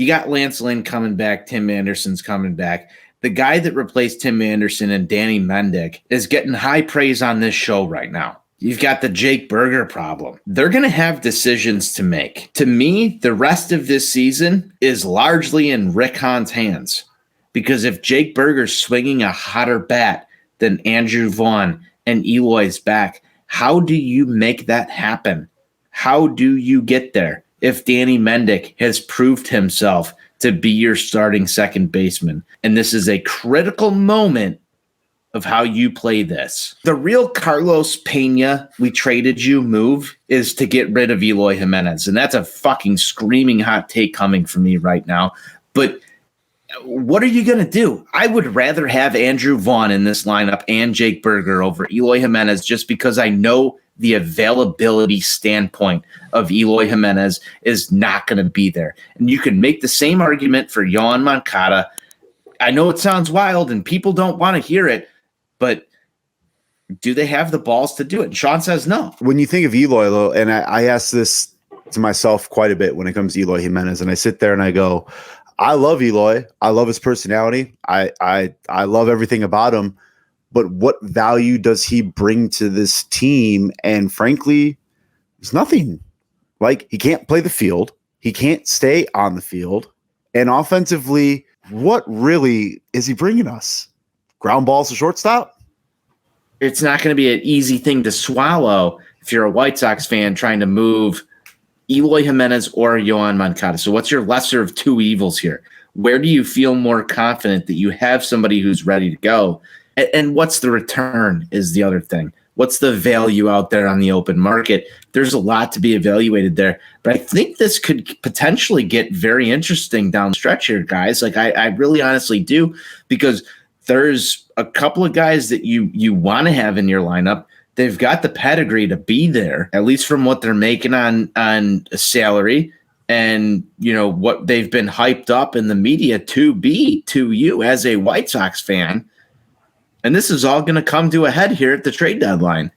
You got Lance Lynn coming back. Tim Anderson's coming back. The guy that replaced Tim Anderson and Danny Mendick is getting high praise on this show right now. You've got the Jake Berger problem. They're going to have decisions to make. To me, the rest of this season is largely in Rick Hahn's hands. Because if Jake Berger's swinging a hotter bat than Andrew Vaughn and Eloy's back, how do you make that happen? How do you get there if Danny Mendick has proved himself to be your starting second baseman? And this is a critical moment of how you play this. The real Carlos Pena, we traded you move is to get rid of Eloy Jimenez. And that's a fucking screaming hot take coming from me right now. But what are you going to do? I would rather have Andrew Vaughn in this lineup and Jake Berger over Eloy Jimenez just because I know the availability standpoint of Eloy Jimenez is not going to be there. And you can make the same argument for Yohan Moncada. I know it sounds wild and people don't want to hear it, but do they have the balls to do it? And Sean says no. When you think of Eloy, though, and I ask this to myself quite a bit when it comes to Eloy Jimenez, and I sit there and I go, I love Eloy. I love his personality. I love everything about him. But what value does he bring to this team? And frankly, it's nothing. Like, he can't play the field. He can't stay on the field. And offensively, what really is he bringing us? Ground balls to shortstop? It's not going to be an easy thing to swallow if you're a White Sox fan trying to move Eloy Jimenez or Yohan Moncada. So what's your lesser of two evils here? Where do you feel more confident that you have somebody who's ready to go? And what's the return is the other thing. What's the value out there on the open market? There's a lot to be evaluated there. But I think this could potentially get very interesting down the stretch here, guys. Like, I really honestly do, because there's a couple of guys that you want to have in your lineup. They've got the pedigree to be there, at least from what they're making on a salary and, you know, what they've been hyped up in the media to be to you as a White Sox fan. And this is all going to come to a head here at the trade deadline.